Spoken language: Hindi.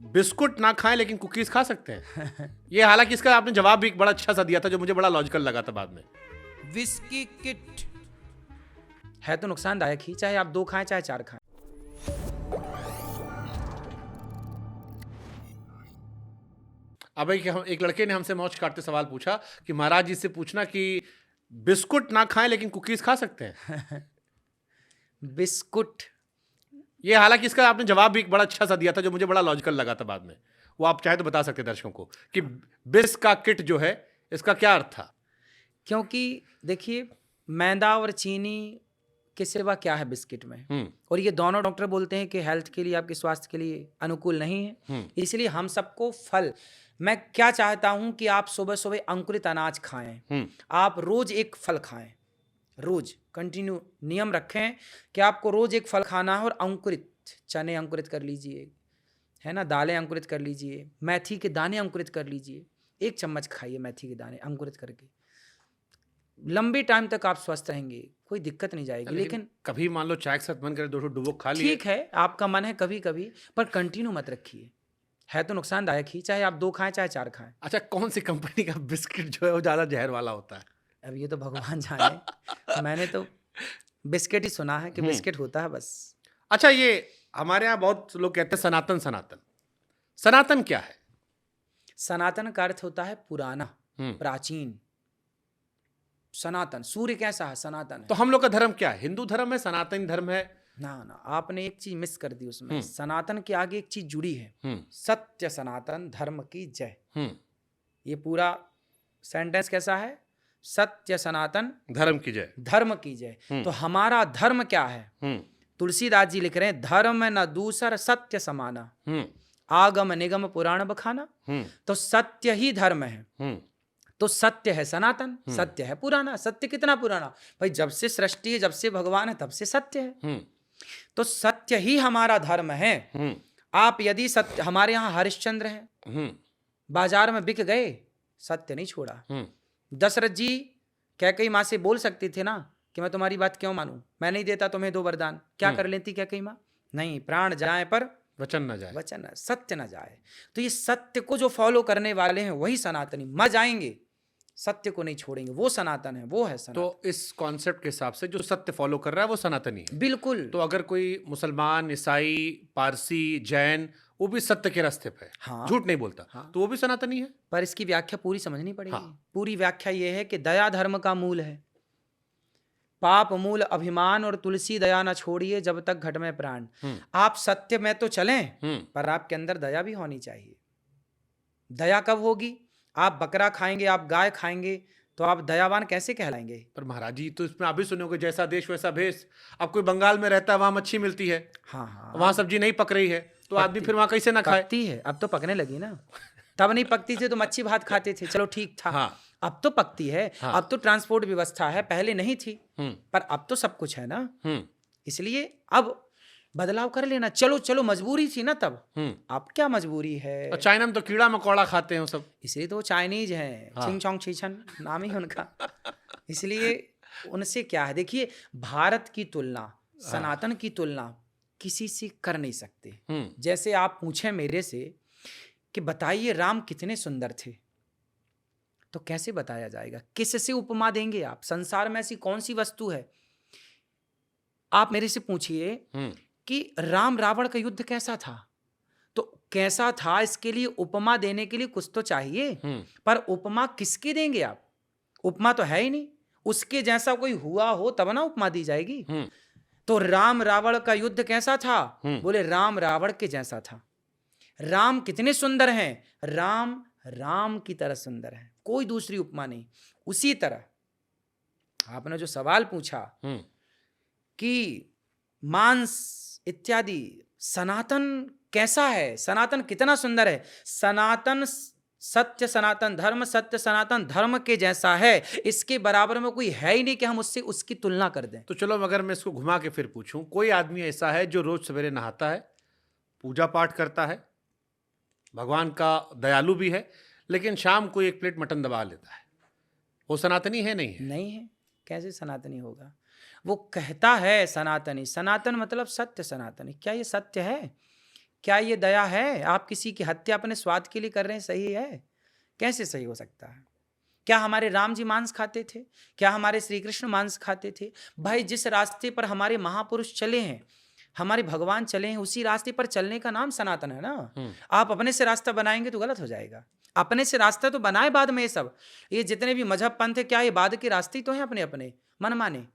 बिस्कुट ना खाएं लेकिन कुकीज खा सकते हैं। ये हालांकि इसका आपने जवाब भी एक बड़ा अच्छा सा दिया था जो मुझे बड़ा लॉजिकल लगा था बाद में। विस्की किट है तो नुकसानदायक ही, चाहे आप 2 खाएं चाहे 4 खाएं। अब एक लड़के ने हमसे मौज काटते सवाल पूछा कि महाराज जी से पूछना कि बिस्कुट ना खाएं लेकिन कुकीज खा सकते हैं। बिस्कुट ये हालांकि इसका आपने जवाब भी एक बड़ा अच्छा सा दिया था जो मुझे बड़ा लॉजिकल लगा था बाद में। वो आप चाहे तो बता सकते हैं दर्शकों को कि बिस का किट जो है इसका क्या अर्थ था। क्योंकि देखिए, मैदा और चीनी के सिवा क्या है बिस्किट में, और ये दोनों डॉक्टर बोलते हैं कि हेल्थ के लिए, आपके स्वास्थ्य के लिए अनुकूल नहीं है। इसलिए हम सबको फल, मैं क्या चाहता हूं कि आप सुबह सुबह अंकुरित अनाज खाएं। आप रोज एक फल खाएं, रोज कंटिन्यू नियम रखें कि आपको रोज एक फल खाना है। और अंकुरित चने अंकुरित कर लीजिए, है ना, दालें अंकुरित कर लीजिए, मेथी के दाने अंकुरित कर लीजिए, 1 चम्मच खाइए मेथी के दाने अंकुरित करके। लंबे टाइम तक आप स्वस्थ रहेंगे, कोई दिक्कत नहीं जाएगी। लेकिन कभी मान लो चाय के साथ मन करे 2 डुबो खा लिए, ठीक है, आपका मन है कभी कभी, पर कंटिन्यू मत रखिए, है तो नुकसानदायक ही, चाहे आप 2 खाएं चाहे 4 खाएं। अच्छा, कौन सी कंपनी का बिस्किट जो है वो ज्यादा जहर वाला होता है? अब ये तो भगवान जाने, मैंने तो बिस्किट ही सुना है कि बिस्किट होता है बस। अच्छा, ये हमारे यहाँ बहुत लोग कहते हैं सनातन सनातन, सनातन क्या है? सनातन का अर्थ होता है पुराना, प्राचीन। सनातन, सूर्य कैसा है? सनातन है। तो हम लोग का धर्म क्या है? हिंदू धर्म है, सनातन धर्म है? ना ना, आपने एक चीज मिस कर दी उसमें। सनातन के आगे एक चीज जुड़ी है, सत्य सनातन धर्म की जय। ये पूरा सेंटेंस कैसा है? सत्य सनातन धर्म की जय, धर्म की जय। तो हमारा धर्म क्या है? तुलसीदास जी लिख रहे हैं, धर्म न दूसर सत्य समाना, आगम निगम पुराण बखाना। तो सत्य ही धर्म है, तो सत्य है सनातन, सत्य है पुराना। सत्य कितना पुराना भाई? जब से सृष्टि है, जब से भगवान है, तब से सत्य है। तो सत्य ही हमारा धर्म है। आप यदि सत्य, हमारे यहाँ हरिश्चंद्र है, बाजार में बिक गए, सत्य नहीं छोड़ा। दशरथ जी कैकई माँ से बोल सकती थे ना कि मैं तुम्हारी बात क्यों मानूं, मैं नहीं देता तुम्हें 2 वरदान, क्या कर लेती कैकई माँ? नहीं, प्राण जाए पर वचन न जाए, वचन सत्य न जाए। तो ये सत्य को जो फॉलो करने वाले हैं वही सनातनी, मर जाएंगे, सत्य को नहीं छोड़ेंगे, वो सनातन है, वो है सनातन। तो इस कॉन्सेप्ट के हिसाब से जो सत्य फॉलो कर रहा है वो सनातनी है। बिल्कुल। तो अगर कोई मुसलमान, ईसाई, पारसी, जैन, वो भी सत्य के रास्ते पे, हाँ, झूठ नहीं बोलता, हाँ, तो वो भी सनातनी है। पर इसकी व्याख्या पूरी समझनी पड़ेगी। हाँ। पूरी व्याख्या ये है कि दया धर्म का मूल है, पाप मूल अभिमान, और तुलसी दया न छोड़िए जब तक घट में प्राण। आप सत्य में तो चलें, पर आपके अंदर दया भी होनी चाहिए। दया कब होगी? आप बकरा खाएंगे, आप गाय खाएंगे, तो आप दयावान कैसे कहलाएंगे? पर महाराज जी, तो इसमें आप भी सुनोगे जैसा देश वैसा भेष। अब कोई बंगाल में रहता है, वहां मच्छी मिलती है, हाँ हाँ, वहां सब्जी नहीं पक रही है, तो आदमी फिर वहां कैसे ना खाए? पकती है, अब तो पकने लगी ना। तब नहीं पकती थी तो मच्छी भात खाते थे, चलो ठीक था। हाँ। अब तो पकती है। हाँ। अब तो ट्रांसपोर्ट व्यवस्था है, पहले नहीं थी, पर अब तो सब कुछ है ना। इसलिए अब बदलाव कर लेना। चलो चलो, मजबूरी थी ना तब, अब क्या मजबूरी है? और चाइना में तो कीड़ा मकोड़ा खाते हैं सब, इसलिए तो वो चाइनीज हैं। हाँ। चिंग चोंग छीछन नाम ही उनका। इसलिए उनसे क्या है, देखिए, भारत की तुलना, सनातन की तुलना किसी से कर नहीं सकते। जैसे आप पूछें मेरे से कि बताइए राम कितने सुंदर थे, तो कैसे बताया जाएगा? किससे उपमा देंगे आप? संसार में ऐसी कौन सी वस्तु है? आप मेरे से पूछिए कि राम रावण का युद्ध कैसा था, तो कैसा था इसके लिए उपमा देने के लिए कुछ तो चाहिए। पर उपमा किसके देंगे आप? उपमा तो है ही नहीं, उसके जैसा कोई हुआ हो तब ना उपमा दी जाएगी। तो राम रावण का युद्ध कैसा था? बोले राम रावण के जैसा था। राम कितने सुंदर हैं? राम राम की तरह सुंदर है, कोई दूसरी उपमा नहीं। उसी तरह आपने जो सवाल पूछा कि मांस इत्यादि, सनातन कैसा है, सनातन कितना सुंदर है? सनातन सत्य सनातन धर्म, सत्य सनातन धर्म के जैसा है, इसके बराबर में कोई है ही नहीं कि हम उससे उसकी तुलना कर दें। तो चलो, अगर मैं इसको घुमा के फिर पूछूं, कोई आदमी ऐसा है जो रोज सवेरे नहाता है, पूजा पाठ करता है, भगवान का दयालु भी है, लेकिन शाम को 1 प्लेट मटन दबा लेता है, वो सनातनी है? नहीं है। नहीं है। कैसे सनातनी होगा? वो कहता है सनातनी, सनातन मतलब सत्य सनातनी। क्या ये सत्य है क्या ये दया है? आप किसी की हत्या अपने स्वाद के लिए कर रहे हैं, सही है? कैसे सही हो सकता है? क्या हमारे राम जी मांस खाते थे? क्या हमारे श्री कृष्ण मांस खाते थे? भाई, जिस रास्ते पर हमारे महापुरुष चले हैं, हमारे भगवान चले हैं, उसी रास्ते पर चलने का नाम सनातन है ना। आप अपने से रास्ता बनाएंगे तो गलत हो जाएगा। अपने से रास्ता तो बनाए बाद में। ये सब, ये जितने भी मजहब पंथ है, क्या ये बाद के रास्ते तो हैं अपने अपने मनमाने?